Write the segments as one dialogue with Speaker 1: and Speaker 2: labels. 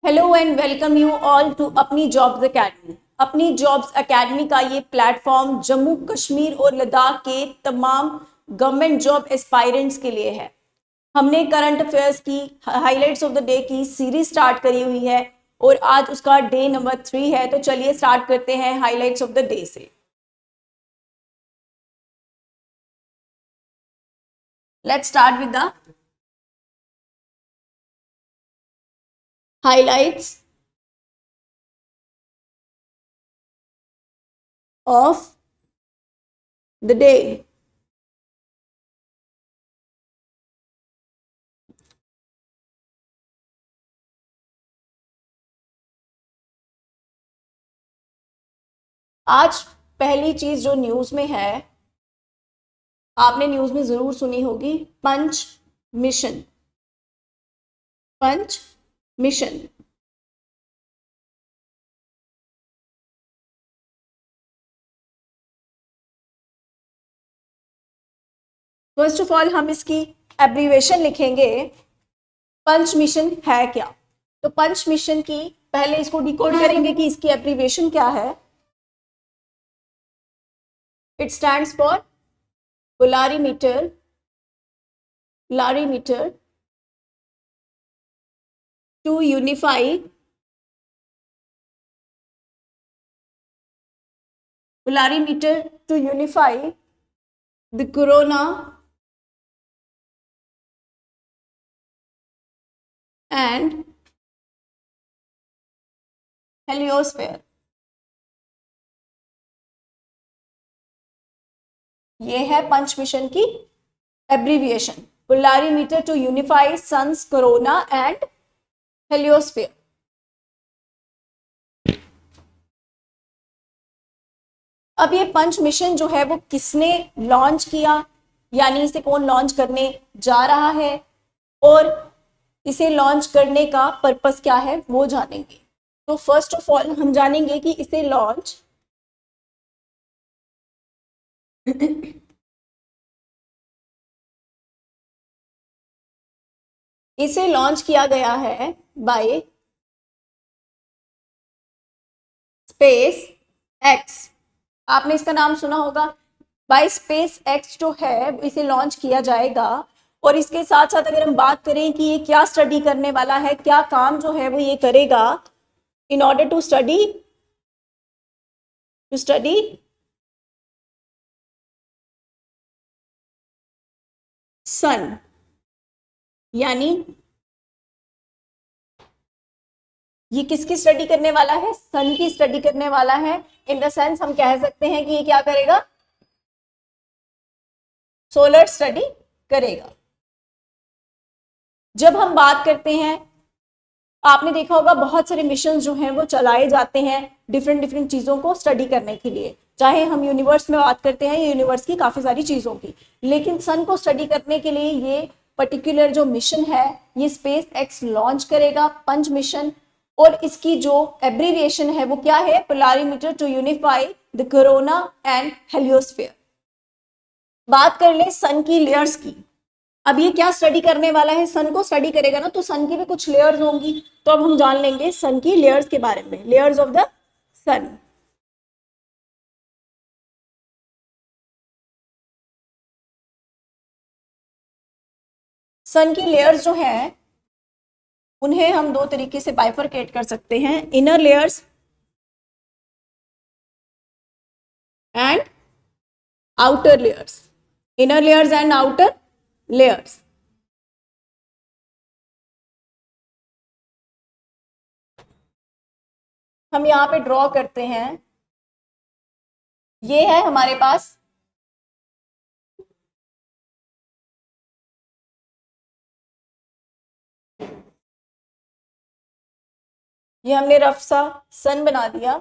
Speaker 1: Hello and welcome you all to अपनी jobs academy. अपनी jobs academy का ये प्लेटफॉर्म जम्मू कश्मीर और लद्दाख के तमाम गवर्नमेंट जॉब एस्पायरेंट्स के लिए है। हमने करंट अफेयर्स की हाइलाइट्स ऑफ द डे की सीरीज स्टार्ट करी हुई है और आज उसका डे नंबर 3 है। तो चलिए स्टार्ट करते हैं हाइलाइट्स ऑफ द डे से। Let's start with the highlights of the day. आज पहली चीज जो न्यूज में है, आपने न्यूज में जरूर सुनी होगी, punch mission. Punch mission first of all हम इसकी एब्रीवेशन लिखेंगे। पंच मिशन है क्या? तो पंच मिशन की पहले इसको डिकोड करेंगे कि इसकी एब्रीवेशन क्या है। It stands for polarimeter polarimeter to unify polarimeter to unify the corona and heliosphere। ये है पंच मिशन की abbreviation, polarimeter to unify sun's corona and heliosphere. अब ये पंच मिशन जो है वो किसने लॉन्च किया, यानी इसे कौन लॉन्च करने जा रहा है और इसे लॉन्च करने का पर्पस क्या है वो जानेंगे। तो फर्स्ट ऑफ ऑल हम जानेंगे कि इसे लॉन्च किया गया है बाय स्पेस एक्स। आपने इसका नाम सुना होगा। बाय स्पेस एक्स जो है इसे लॉन्च किया जाएगा। और इसके साथ साथ अगर हम बात करें कि ये क्या स्टडी करने वाला है, क्या काम जो है वो ये करेगा, इन ऑर्डर टू स्टडी सन, यानी ये किसकी स्टडी करने वाला है? सन की स्टडी करने वाला है। इन द सेंस हम कह सकते हैं कि ये क्या करेगा? सोलर स्टडी करेगा। जब हम बात करते हैं, आपने देखा होगा बहुत सारे मिशन जो हैं वो चलाए जाते हैं डिफरेंट डिफरेंट चीजों को स्टडी करने के लिए। चाहे हम यूनिवर्स में बात करते हैं, यूनिवर्स की काफी सारी चीजों की, लेकिन सन को स्टडी करने के लिए ये पर्टिकुलर जो मिशन है ये स्पेस एक्स लॉन्च करेगा, पंच मिशन। और इसकी जो एब्रीविएशन है वो क्या है? Polarimeter to unify the corona and heliosphere. बात कर ले सन की लेयर्स की। अब ये क्या स्टडी करने वाला है? सन को स्टडी करेगा ना, तो सन की भी कुछ लेयर्स होंगी। तो अब हम जान लेंगे सन की लेयर्स के बारे में, लेयर्स ऑफ द सन। सन की लेयर्स जो हैं उन्हें हम दो तरीके से बाइफरकेट कर सकते हैं, inner layers and outer layers. Inner layers and outer layers. हम यहाँ पे ड्रॉ करते हैं। ये है हमारे पास ये हमने रफ सा सन बना दिया।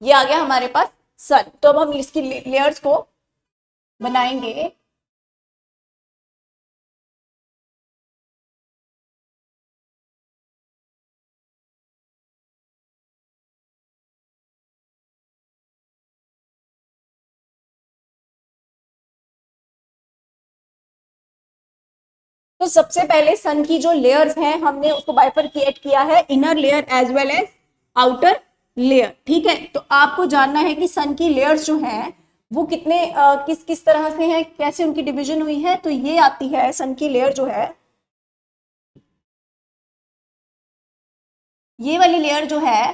Speaker 1: ये आ गया हमारे पास सन। तो अब हम इसकी लेयर्स को बनाएंगे। तो सबसे पहले सन की जो लेयर्स हैं हमने उसको बाइफरकेट किया है, inner layer as well as outer layer. ठीक है, तो आपको जानना है कि सन की लेयर्स जो हैं वो कितने किस किस तरह से हैं, कैसे उनकी डिवीजन हुई है। तो ये आती है सन की लेयर जो है, ये वाली लेयर जो है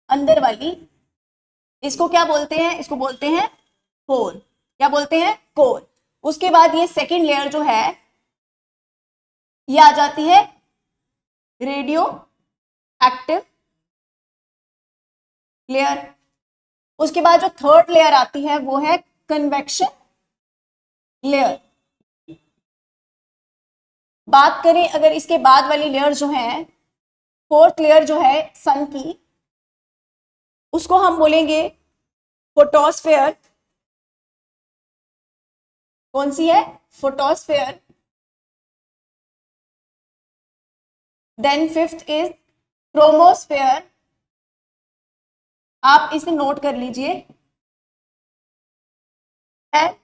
Speaker 1: अंदर वाली, इसको क्या बोलते हैं, इसको बोलते हैं कोर। क्या बोलते हैं, कोर। उसके बाद ये सेकेंड लेयर जो है ये आ जाती है रेडियो एक्टिव लेयर। उसके बाद जो थर्ड लेयर आती है वो है कन्वेक्शन लेयर। बात करें अगर इसके बाद वाली लेयर जो है, फोर्थ लेयर जो है सन की, उसको हम बोलेंगे फोटोस्फेयर। कौन सी है, photosphere. Then fifth is chromosphere. आप इसे नोट कर लीजिए। And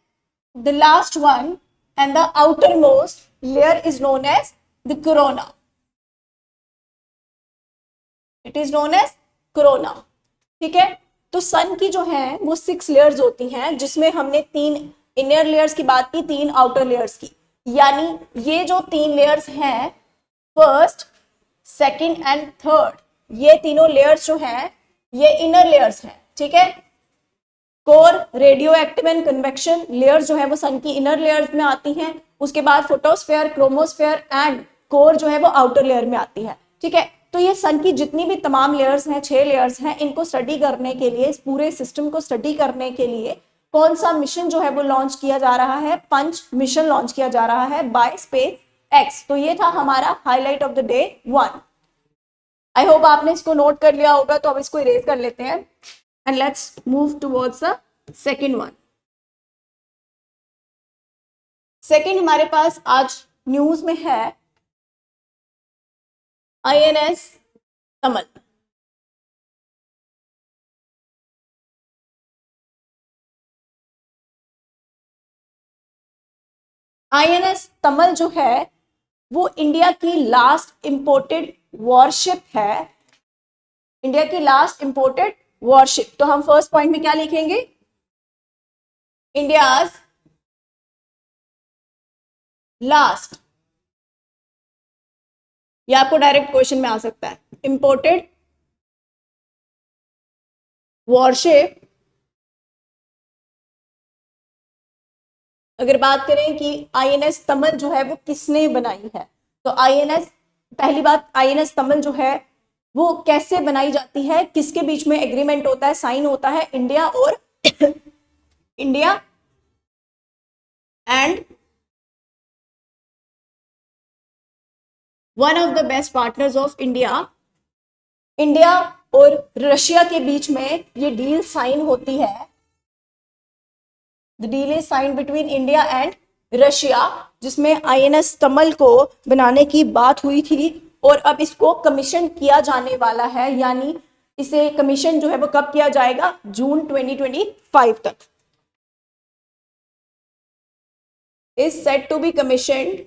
Speaker 1: the last one and the outermost layer is known as the corona. It is known as corona. ठीक है, तो सन की जो है वो 6 लेयर्स होती हैं, जिसमें हमने 3 इनर लेयर्स की बात की, 3 आउटर लेयर्स की। यानी ये जो 3 लेयर्स हैं, फर्स्ट, सेकंड एंड थर्ड, ये तीनों लेयर्स जो हैं ये इनर लेयर्स हैं। ठीक है, core, radio active and convection layers जो है वो सन की इनर लेयर्स में आती हैं। उसके बाद फोटोस्फेयर, क्रोमोस्फेयर एंड कोर जो है वो आउटर लेयर में आती है। ठीक है, तो ये सन की जितनी भी तमाम लेयर्स हैं, 6 लेयर्स हैं, इनको स्टडी करने के लिए, इस पूरे सिस्टम को स्टडी करने के लिए कौन सा मिशन जो है वो लॉन्च किया जा रहा है, पंच मिशन लॉन्च किया जा रहा है बाय स्पेस एक्स। तो ये था हमारा highlight of the day 1। I hope आपने इसको नोट कर लिया होगा, तो अब इसको इरेज कर लेते हैं and let's move towards the second one. Second हमारे पास आज न्यूज में है INS कमल। INS कमल जो है वो इंडिया की लास्ट इंपोर्टेड वॉरशिप है। इंडिया की लास्ट इंपोर्टेड वॉरशिप। तो हम फर्स्ट पॉइंट में क्या लिखेंगे, इंडियाज लास्ट, ये आपको डायरेक्ट क्वेश्चन में आ सकता है, इंपोर्टेड वॉरशिप। अगर बात करें कि INS तमल जो है वो किसने बनाई है, तो INS, पहली बात, INS तमल जो है वो कैसे बनाई जाती है, किसके बीच में एग्रीमेंट होता है, साइन होता है, इंडिया और India and one of the best partners of India, India और रशिया के बीच में ये डील साइन होती है। The deal is sine between India and Russia, जिसमें INS तमल को बनाने की बात हुई थी और अब इसको कमीशन किया जाने वाला है। यानी इसे कमीशन जो है वो कब किया जाएगा, जून 2025 तक। Is set to be commissioned,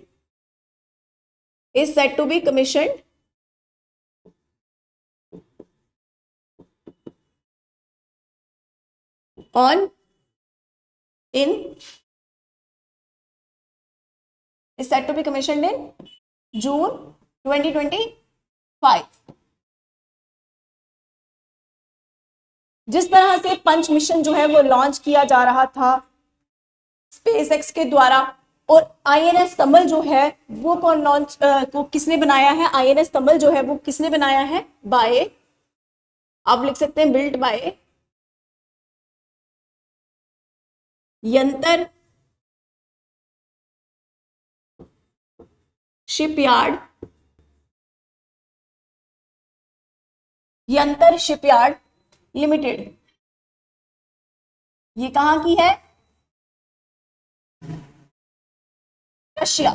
Speaker 1: is said to be commissioned on in is said to be commissioned in June 2025। जिस तरह से पंच मिशन जो है वो लॉन्च किया जा रहा था स्पेस एक्स के द्वारा, और INS कमल जो है वो कौन लॉन्च को किसने बनाया है, INS कमल जो है वो किसने बनाया है, बाय, आप लिख सकते हैं built by Yantar shipyard. Yantar shipyard limited, ये कहां की है, रशिया।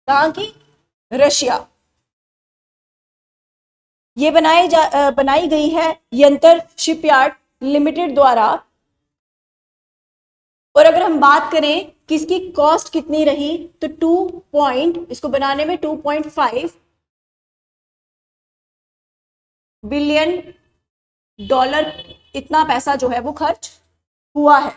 Speaker 1: कहां की, रशिया। ये बनाई गई है यंतर शिपयार्ड लिमिटेड द्वारा। और अगर हम बात करें किसकी कॉस्ट कितनी रही, तो इसको बनाने में 2.5 बिलियन डॉलर इतना पैसा जो है वो खर्च हुआ है।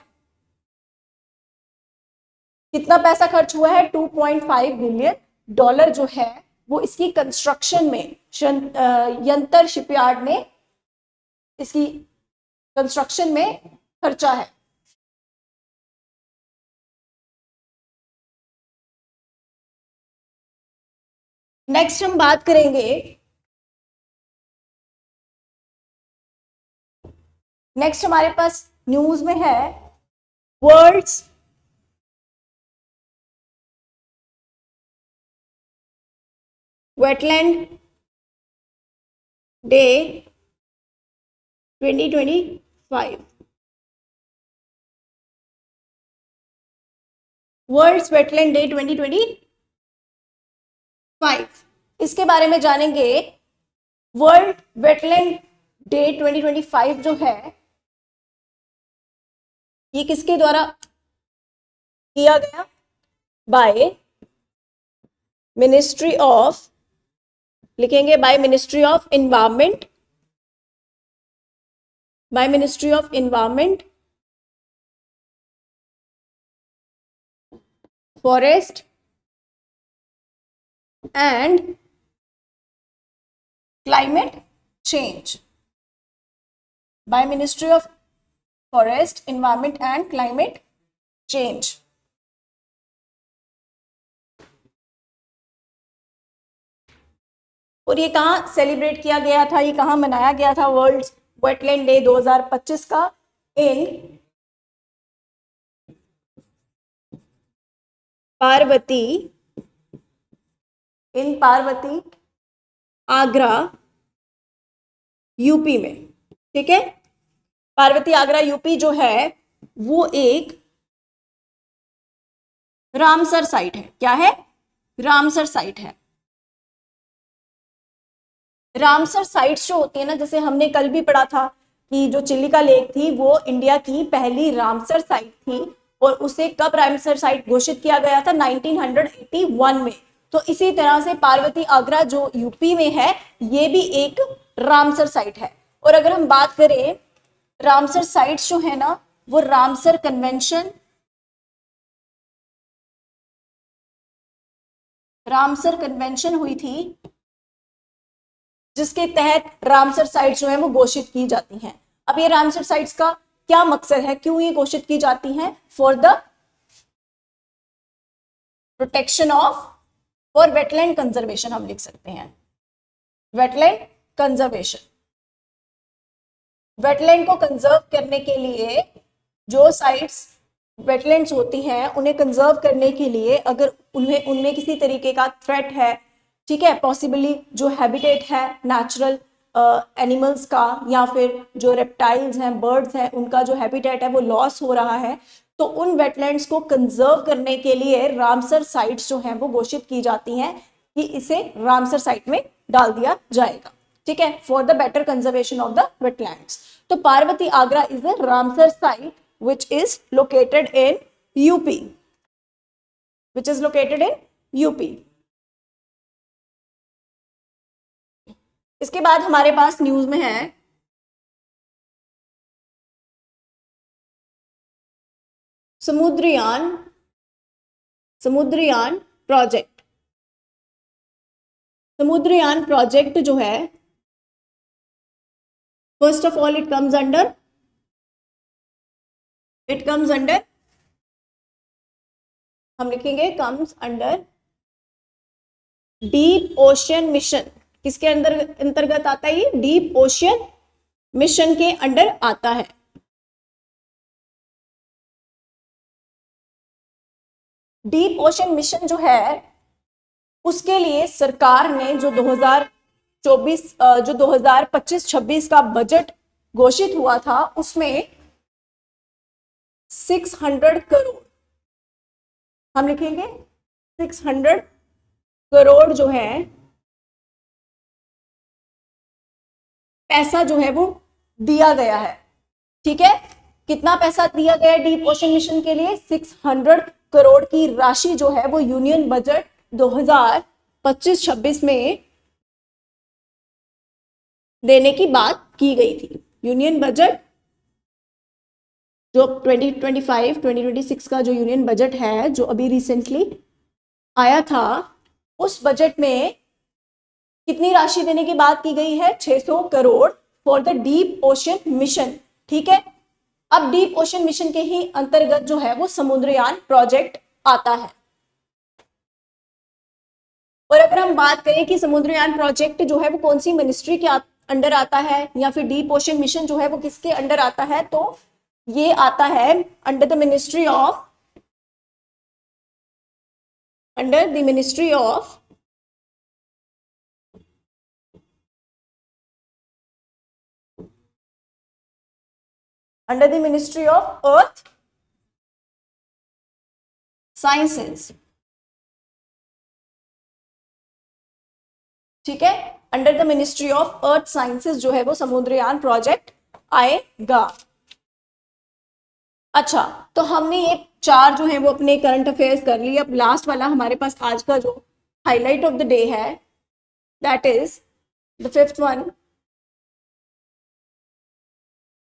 Speaker 1: कितना पैसा खर्च हुआ है, 2.5 बिलियन डॉलर जो है वो इसकी कंस्ट्रक्शन में, यंत्र शिपयार्ड ने इसकी कंस्ट्रक्शन में खर्चा है। नेक्स्ट हम बात करेंगे, नेक्स्ट हमारे पास न्यूज में है world's wetland day 2025। World's wetland day 2025, इसके बारे में जानेंगे। वर्ल्ड वेटलैंड डे 2025 जो है ये किसके द्वारा किया गया, बाय मिनिस्ट्री ऑफ, लिखेंगे by ministry of environment, by ministry of environment, forest and climate change, by ministry of forest environment and climate change. और ये कहाँ सेलिब्रेट किया गया था, ये कहाँ मनाया गया था वर्ल्ड वेटलैंड डे 2025 का, इन पार्वती, इन पार्वती आगरा यूपी में। ठीक है, पार्वती आगरा यूपी जो है वो एक रामसर साइट है। क्या है, रामसर साइट है। रामसर साइट्स जो होती है ना, जैसे हमने कल भी पढ़ा था कि जो चिलिका लेक थी वो इंडिया की पहली रामसर साइट थी, और उसे कब रामसर साइट घोषित किया गया था, 1981 में। तो इसी तरह से पार्वती आगरा जो यूपी में है ये भी एक रामसर साइट है। और अगर हम बात करें रामसर साइट्स जो है ना, वो रामसर कन्वेंशन, रामसर कन्वेंशन हुई थी जिसके तहत रामसर साइट्स जो है वो घोषित की जाती हैं। अब ये रामसर साइट्स का क्या मकसद है, क्यों ये घोषित की जाती हैं, for the protection of, for wetland conservation हम लिख सकते हैं, वेटलैंड कंजर्वेशन। वेटलैंड को कंजर्व करने के लिए, जो साइट्स वेटलैंड्स होती हैं उन्हें कंजर्व करने के लिए अगर उनमें किसी तरीके का थ्रेट है, ठीक है, पॉसिबली जो हैबिटेट है नेचुरल एनिमल्स का या फिर जो रेप्टाइल्स हैं, बर्ड्स हैं, उनका जो हैबिटेट है वो लॉस हो रहा है, तो उन वेटलैंड्स को कंजर्व करने के लिए रामसर साइट्स जो हैं वो घोषित की जाती हैं कि इसे रामसर साइट में डाल दिया जाएगा। ठीक है, for the better conservation of the wetlands. तो पार्वती आगरा is a Ramsar site which is located in UP, which is located in UP। इसके बाद हमारे पास न्यूज में है समुद्रयान प्रोजेक्ट। समुद्रयान प्रोजेक्ट जो है, first of all it comes under, हम लिखेंगे comes under deep ocean mission. किसके अंतर्गत आता है ये, डीप ओशियन मिशन के अंडर आता है। डीप ओशियन मिशन जो है उसके लिए सरकार ने जो 2025-26 का बजट घोषित हुआ था उसमें 600 करोड़, हम लिखेंगे 600 करोड़ जो है पैसा जो है वो दिया गया है। ठीक है, कितना पैसा दिया गया है डीप ओशन मिशन के लिए, 600 करोड़ की राशि जो है वो यूनियन बजट 2025-26 में देने की बात की गई थी। यूनियन बजट जो 2025-2026 का जो यूनियन बजट है, जो अभी रिसेंटली आया था, उस बजट में कितनी राशि देने की बात की गई है? 600 crore for the deep ocean mission. ठीक है, अब डीप ओशन मिशन के ही अंतर्गत जो है वो समुद्रयान प्रोजेक्ट आता है। और अगर हम बात करें कि समुद्रयान प्रोजेक्ट जो है वो कौन सी मिनिस्ट्री के अंडर आता है, या फिर डीप ओशन मिशन जो है वो किसके अंडर आता है, तो ये आता है under the ministry of under the ministry of earth sciences. ठीक है, under the ministry of earth sciences जो है वो समुद्रयान प्रोजेक्ट आएगा। अच्छा, तो हमने ये 4 जो है वो अपने करंट अफेयर्स कर लिए। अब लास्ट वाला हमारे पास आज का जो हाईलाइट ऑफ द डे है, that is the 5th one,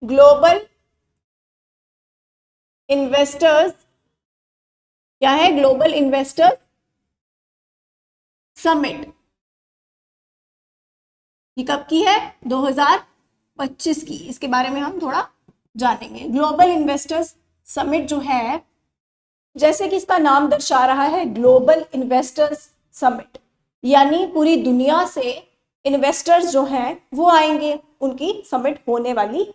Speaker 1: global investors. क्या है? Global investors summit. ये कब की है? 2025 की। इसके बारे में हम थोड़ा जानेंगे। ग्लोबल इन्वेस्टर्स समिट जो है, जैसे कि इसका नाम दर्शा रहा है, ग्लोबल इन्वेस्टर्स समिट, यानी पूरी दुनिया से इन्वेस्टर्स जो हैं वो आएंगे, उनकी समिट होने वाली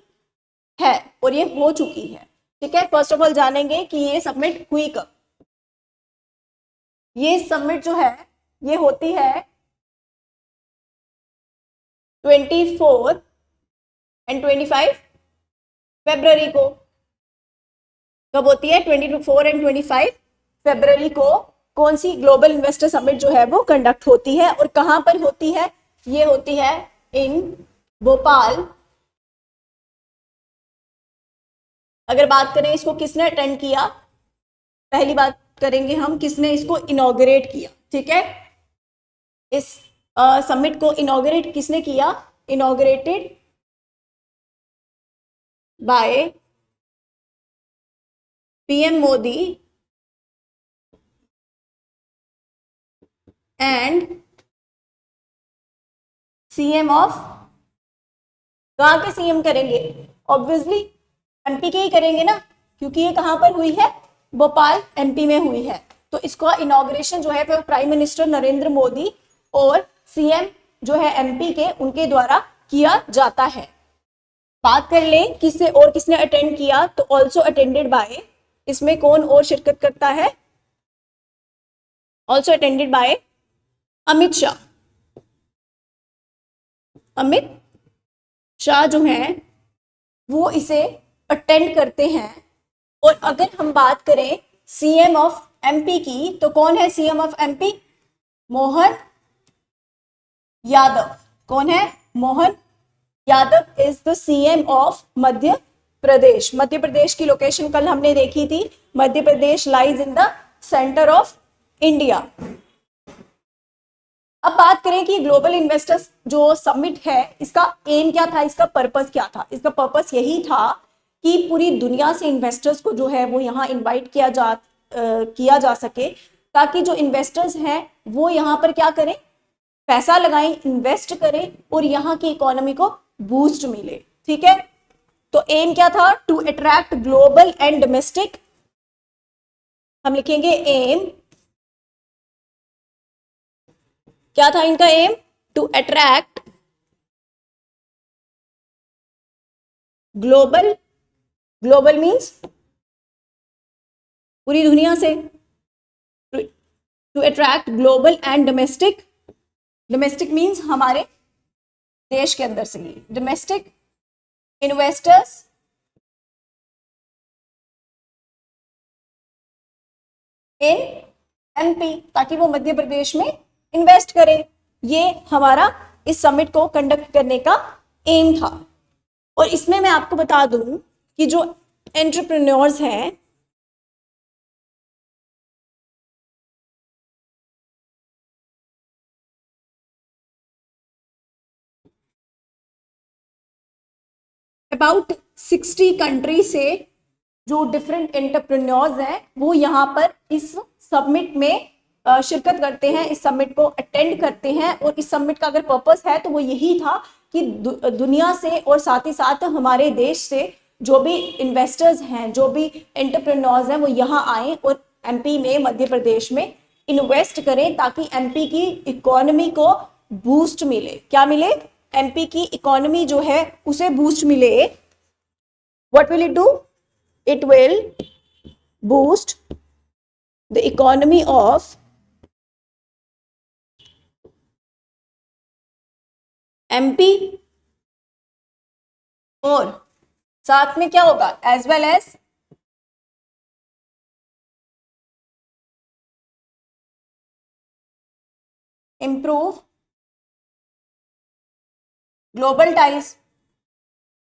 Speaker 1: है और ये हो चुकी है। ठीक है, फर्स्ट ऑफ ऑल जानेंगे कि ये समिट हुई कब। ये समिट जो है ये होती है 24 एंड 25 फरवरी को। कब होती है? 24 एंड 25 फरवरी को कौन सी ग्लोबल इन्वेस्टर समिट जो है वो कंडक्ट होती है। और कहां पर होती है? ये होती है इन भोपाल। अगर बात करें इसको किसने अटेंड किया, पहली बात करेंगे हम किसने इसको इनॉग्रेट किया। ठीक है, इस समिट को इनॉग्रेट किसने किया? Inaugurated by PM Modi and CM of. कहां के सीएम करेंगे? ऑब्वियसली एमपी के ही करेंगे ना, क्योंकि ये कहां पर हुई है? भोपाल, एमपी में हुई है। तो इसका इनॉग्रेशन जो है वो प्राइम मिनिस्टर नरेंद्र मोदी और सीएम जो है एमपी के, उनके द्वारा किया जाता है। बात कर लें किससे और किसने अटेंड किया, तो ऑल्सो अटेंडेड बाय, इसमें कौन और शिरकत करता है? Also attended by Amit Shah. Amit Shah जो हैं वो इसे अटेंड करते हैं। और अगर हम बात करें सीएम ऑफ एमपी की, तो कौन है CM of MP? Mohan Yadav. कौन है? Mohan Yadav is the CM of Madhya Pradesh. Madhya Pradesh की लोकेशन कल हमने देखी थी। Madhya Pradesh lies in the centre of India. अब बात करें कि ग्लोबल इन्वेस्टर्स जो समिट है, इसका एम क्या था, इसका पर्पस क्या था? इसका पर्पस यही था कि पूरी दुनिया से इन्वेस्टर्स को जो है वो यहाँ इनवाइट किया जा सके, ताकि जो इन्वेस्टर्स हैं वो यहाँ पर क्या करें? पैसा लगाएं, इन्वेस्ट करें और यहाँ की इकोनॉमी को बूस्ट मिले। ठीक है, तो एम क्या था? To attract global and domestic. हम लिखेंगे एम, क्या था इनका aim? To attract global, global means पूरी दुनिया से, to attract global and domestic. Domestic means हमारे देश के अंदर से ही, डोमेस्टिक इन्वेस्टर्स इन एमपी, ताकि वो मध्य प्रदेश में इन्वेस्ट करें। ये हमारा इस समिट को कंडक्ट करने का एम था। और इसमें मैं आपको बता दूं कि जो एंटरप्रेन्योर्स हैं, अबाउट 60 कंट्री से जो डिफरेंट एंटरप्रेन्योर्स हैं वो यहाँ पर इस समिट में शिरकत करते हैं, इस समिट को अटेंड करते हैं। और इस समिट का अगर पर्पस है तो वो यही था कि दुनिया से और साथ ही साथ हमारे देश से जो भी इन्वेस्टर्स हैं, जो भी एंटरप्रेन्योर्स हैं, वो यहाँ आए और एमपी में, मध्य प्रदेश में इन्वेस्ट करें ताकि एमपी की इकोनॉमी को बूस्ट मिले। क्या मिले? एमपी की इकोनॉमी जो है उसे बूस्ट मिले। What will it do? It will boost the economy of MP, और साथ में क्या होगा? As well as improve global ties,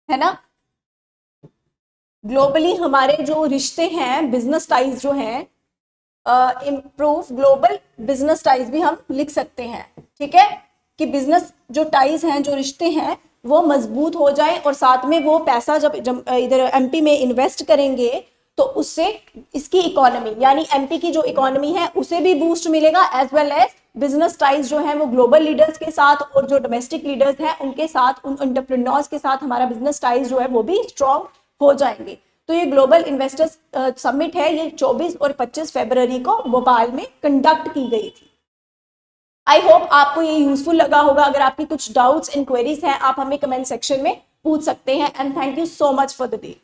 Speaker 1: है ना। ग्लोबली हमारे जो रिश्ते हैं, बिजनेस टाइज जो हैं, इंप्रूव ग्लोबल बिजनेस टाइज भी हम लिख सकते हैं। ठीक है, कि बिजनेस जो टाइज हैं, जो रिश्ते हैं, वो मजबूत हो जाए और साथ में वो पैसा जब इधर एमपी में इन्वेस्ट करेंगे तो उससे इसकी इकोनॉमी, यानी एमपी की जो इकोनॉमी है उसे भी बूस्ट मिलेगा, as well as business ties जो है वो ग्लोबल लीडर्स के साथ और जो डोमेस्टिक लीडर्स हैं उनके साथ, उन एंटरप्रेन्योर्स के साथ हमारा बिजनेस टाइज जो है वो भी स्ट्रॉन्ग हो जाएंगे। तो ये ग्लोबल इन्वेस्टर्स समिट है, ये 24 और 25 फरवरी को भोपाल में कंडक्ट की गई थी। आई होप आपको ये यूजफुल लगा होगा। अगर आपकी कुछ डाउट्स, इंक्वायरीज हैं, आप हमें कमेंट सेक्शन में पूछ सकते हैं। And thank you so much for the day.